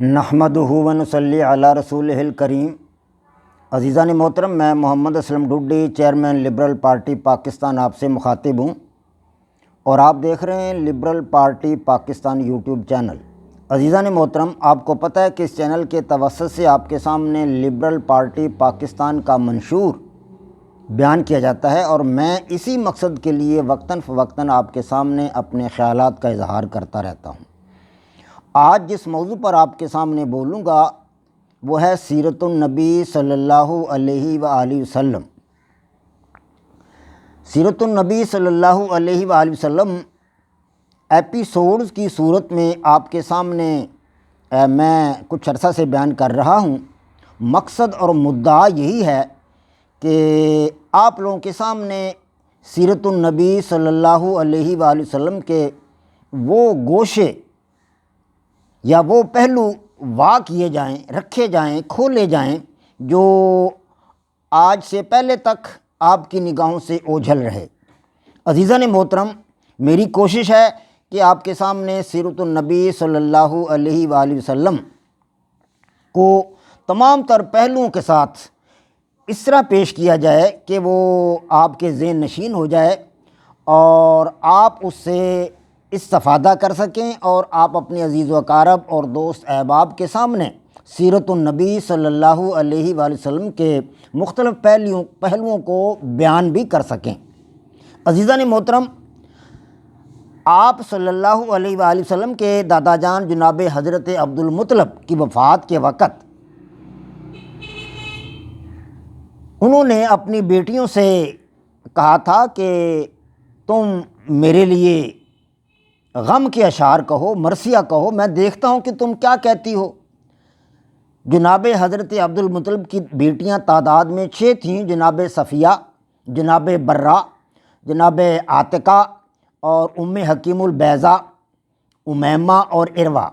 نحمدہ و نصلی علی رسولہ الکریم۔ عزیزان محترم، میں محمد اسلم ڈڈی، چیئرمین لبرل پارٹی پاکستان آپ سے مخاطب ہوں اور آپ دیکھ رہے ہیں liberal party Pakistan YouTube channel. عزیزان محترم، آپ کو پتہ ہے کہ اس چینل کے توسط سے آپ کے سامنے لبرل پارٹی پاکستان کا منشور بیان کیا جاتا ہے اور میں اسی مقصد کے لیے وقتاً فوقتاً آپ کے سامنے اپنے خیالات کا اظہار کرتا رہتا ہوں۔ آج جس موضوع پر آپ کے سامنے بولوں گا وہ ہے سیرت النبی صلی اللہ علیہ وآلہ وسلم۔ سیرت النبی صلی اللہ علیہ وآلہ وسلم ایپیسوڈز کی صورت میں آپ کے سامنے میں کچھ عرصہ سے بیان کر رہا ہوں۔ مقصد اور مدعا یہی ہے کہ آپ لوگوں کے سامنے سیرت النبی صلی اللہ علیہ وآلہ وسلم کے وہ گوشے یا وہ پہلو واضح کیے جائیں، رکھے جائیں، کھولے جائیں جو آج سے پہلے تک آپ کی نگاہوں سے اوجھل رہے۔ عزیزان محترم، میری کوشش ہے کہ آپ کے سامنے سیرت النبی صلی اللہ علیہ وآلہ وسلم کو تمام تر پہلوؤں کے ساتھ اس طرح پیش کیا جائے کہ وہ آپ کے ذہن نشین ہو جائے اور آپ اس سے استفادہ کر سکیں اور آپ اپنے عزیز و اقارب اور دوست احباب کے سامنے سیرت النبی صلی اللہ علیہ وآلہ وسلم کے مختلف پہلوؤں کو بیان بھی کر سکیں۔ عزیزان محترم، آپ صلی اللہ علیہ وآلہ وسلم کے دادا جان جناب حضرت عبدالمطلب کی وفات کے وقت انہوں نے اپنی بیٹیوں سے کہا تھا کہ تم میرے لیے غم کے اشعار کہو، مرثیہ کہو، میں دیکھتا ہوں کہ تم کیا کہتی ہو۔ جناب حضرت عبدالمطلب کی بیٹیاں تعداد میں 6 تھیں، جناب صفیہ، جناب برہ، جناب عاتقہ اور ام حکیم البیضہ، امیمہ اور عروہ،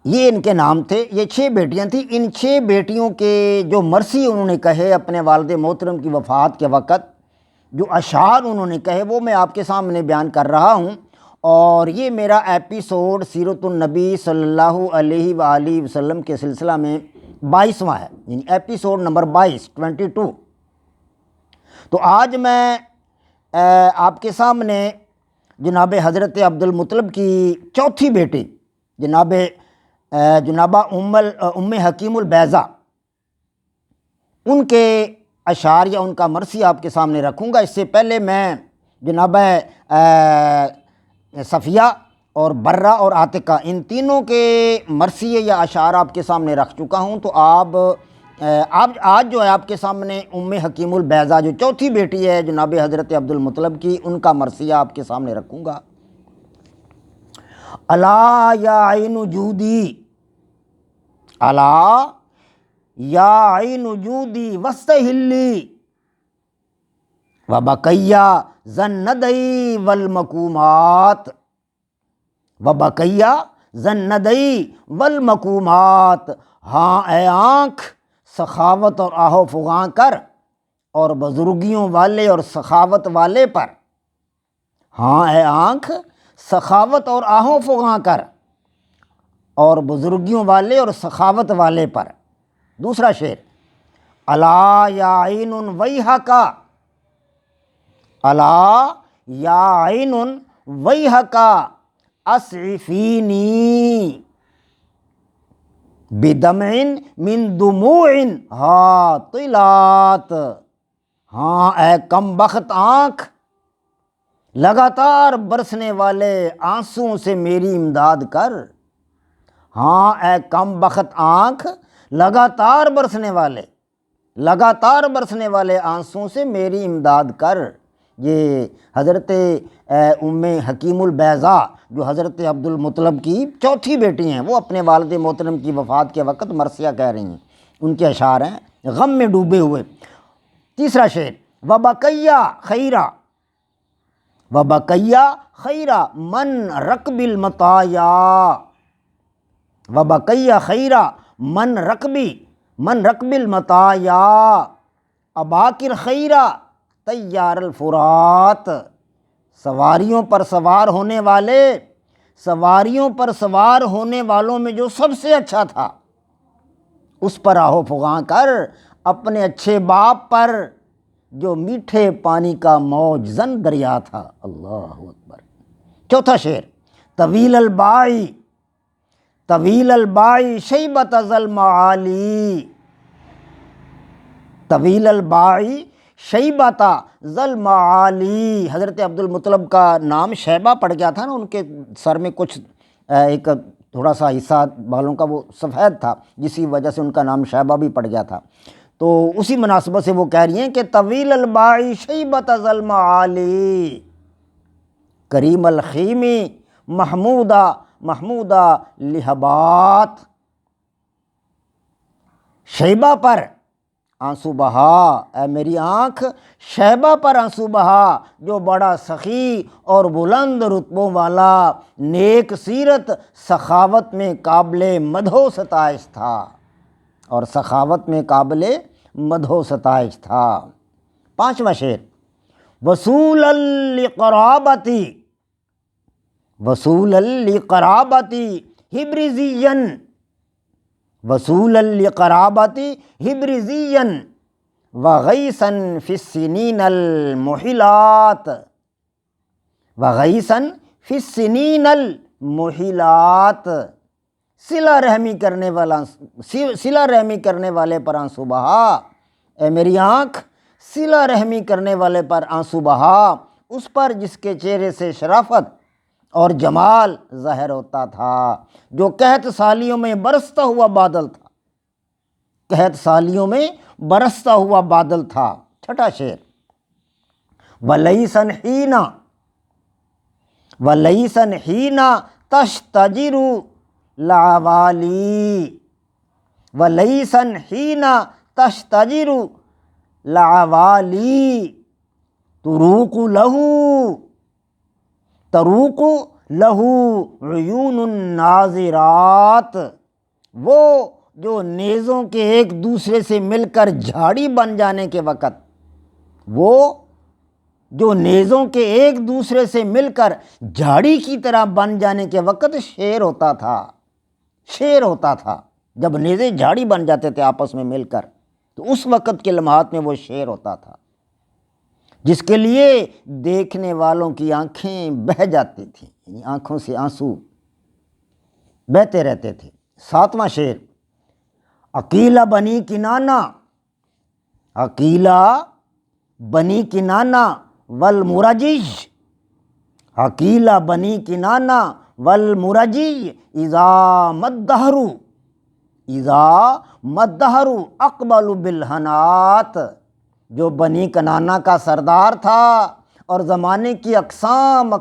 یہ ان کے نام تھے۔ یہ 6 بیٹیاں تھیں۔ ان 6 بیٹیوں کے جو مرثی انہوں نے کہے اپنے والد محترم کی وفات کے وقت، جو اشعار انہوں نے کہے وہ میں آپ کے سامنے بیان کر رہا ہوں، اور یہ میرا ایپیسوڈ سیرت النبی صلی اللہ علیہ وآلہ وسلم کے سلسلہ میں 22واں ہے، یعنی ایپیسوڈ نمبر 22۔ تو آج میں آپ کے سامنے جناب حضرت عبدالمطلب کی چوتھی بیٹی جنابہ ام حکیم البیضہ، ان کے اشعار یا ان کا مرثیہ آپ کے سامنے رکھوں گا۔ اس سے پہلے میں جناب صفیہ اور برہ اور عاتقہ، ان تینوں کے مرثیے یا اشعار آپ کے سامنے رکھ چکا ہوں۔ تو آج جو ہے آپ کے سامنے ام حکیم البیضہ جو چوتھی بیٹی ہے جناب حضرت عبدالمطلب کی، ان کا مرثیہ آپ کے سامنے رکھوں گا۔ الا یا عین جودی، الا یا عین جودی واستہلی وبقیہ ذی والمقومات، وبقیہ ذی والمقومات، ہاں اے آنکھ سخاوت اور آہ و فغاں کر اور بزرگیوں والے اور سخاوت والے پر، ہاں اے آنکھ سخاوت اور آہ و فغاں کر اور بزرگیوں والے اور سخاوت والے پر۔ دوسرا شعر، الا یا عین ویحک، الا یا عین ویحک اسعفینی بدمع من دموع ہاطلات، ہاں اے کم بخت آنکھ لگاتار برسنے والے آنسوؤں سے میری امداد کر، ہاں اے کم بخت آنکھ لگاتار برسنے والے آنسوؤں سے میری امداد کر۔ یہ حضرت ام حکیم البیضہ جو حضرت عبدالمطلب کی چوتھی بیٹی ہیں، وہ اپنے والد محترم کی وفات کے وقت مرثیہ کہہ رہی ہیں، ان کے اشعار ہیں غم میں ڈوبے ہوئے۔ تیسرا شعر، وبقیہ خیرہ، وبقیہ خیرہ من رکب المطایا، وبقیہ خیرہ من رکب المطایا اباکر خیرہ تیار الفرات، سواریوں پر سوار ہونے والے سواریوں پر سوار ہونے والوں میں جو سب سے اچھا تھا اس پر آہو فغاں کر اپنے اچھے باپ پر جو میٹھے پانی کا موج زن دریا تھا۔ اللہ اکبر۔ چوتھا شعر، طویل الباعی طویل الباعی شیبۃ ذی المعالی، طویل الباعی شیبۃ ذی المعالی، حضرت عبد المطلب کا نام شیبہ پڑ گیا تھا نا، ان کے سر میں کچھ ایک تھوڑا سا حصہ بالوں کا وہ سفید تھا، جسی وجہ سے ان کا نام شیبہ بھی پڑ گیا تھا۔ تو اسی مناسبت سے وہ کہہ رہی ہیں کہ طویل الباعی شیبۃ ذی المعالی کریم الخیمی محمودہ لہبات، شیبہ پر آنسو بہا، اے میری آنکھ شیبہ پر آنسو بہا جو بڑا سخی اور بلند رتبوں والا، نیک سیرت، سخاوت میں قابل مدح و ستائش تھا، اور سخاوت میں قابل مدح و ستائش تھا۔ پانچواں شعر، وصولا لقرابتی وصولا لقرابتی حبرزیا، وصولا لقرابتی حبرزیا وغیثا فی السنین المحلات، وغیثا فی السنین المحلات، صلہ رحمی کرنے والے پر آنسو بہا، اے میری آنکھ صلہ رحمی کرنے والے پر آنسو بہا، اس پر جس کے چہرے سے شرافت اور جمال ظاہر ہوتا تھا، جو قحط سالیوں میں برستا ہوا بادل تھا، قحط سالیوں میں برستا ہوا بادل تھا۔ چھٹا شعر، وَلَيْسًا حِينَ تَشْتَجِرُ الْعَوَالِي، وَلَيْسًا حِينَ تَشْتَجِرُ الْعَوَالِي تروق لہ عیون الناظرات، وہ جو نیزوں کے ایک دوسرے سے مل کر جھاڑی بن جانے کے وقت، وہ جو نیزوں کے ایک دوسرے سے مل کر جھاڑی کی طرح بن جانے کے وقت شعر ہوتا تھا، جب نیزے جھاڑی بن جاتے تھے آپس میں مل کر، تو اس وقت کے لمحات میں وہ شعر ہوتا تھا، جس کے لیے دیکھنے والوں کی آنکھیں بہہ جاتی تھیں، یعنی آنکھوں سے آنسو بہتے رہتے تھے۔ ساتواں شعر، عقیلہ بنی کنانہ، عقیلہ بنی کنانہ والمرجج، عقیلہ بنی کنانہ والمرجج اذا مدہر اقبل بالحنات، جو بنی کنانہ کا سردار تھا اور زمانے کی اقسام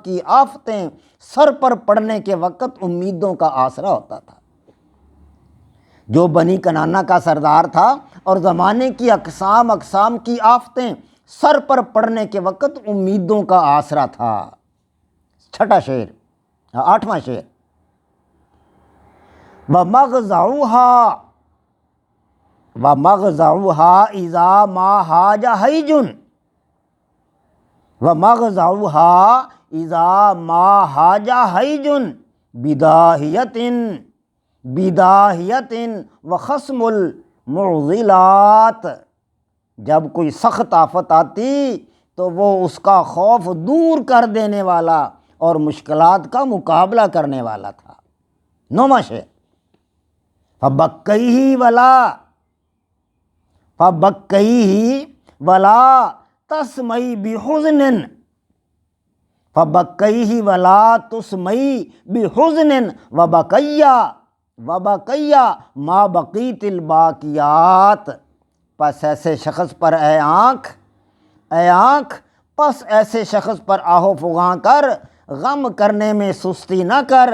کی آفتیں سر پر پڑنے کے وقت امیدوں کا آسرا ہوتا تھا، جو بنی کنانہ کا سردار تھا اور زمانے کی اقسام کی آفتیں سر پر پڑنے کے وقت امیدوں کا آسرا تھا۔ چھٹا شعر، آٹھواں شعر، وَمَغْزَعُهَا إِذَا مَا حَاجَ حَيْجٌ، وَمَغْزَعُهَا إِذَا مَا حَاجَ حَيْجٌ بِدَاهِيَةٍ وَخَصْمُ الْمُعْضِلَاتِ، جب کوئی سخت آفت آتی تو وہ اس کا خوف دور کر دینے والا اور مشکلات کا مقابلہ کرنے والا تھا۔ نوواں شعر، فَبَكَّيْهِ وَلَا تَسْمَعِ بِحُزْنٍ وَبَكَيَّ مَا بَقِيتِ الْبَاقِيَاتِ، پس ایسے شخص پر اے آنکھ پس ایسے شخص پر آہو فغاں کر، غم کرنے میں سستی نہ کر،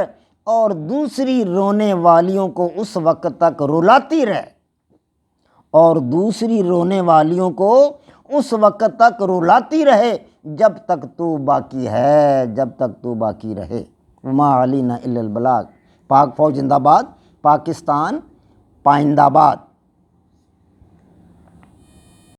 اور دوسری رونے والیوں کو اس وقت تک رلاتی رہے، اور دوسری رونے والیوں کو اس وقت تک رلاتی رہے جب تک تو باقی ہے، جب تک تو باقی رہے۔ وما علینا الا البلاغ۔ پاک فوج زندہ باد، پاکستان پائندہ باد۔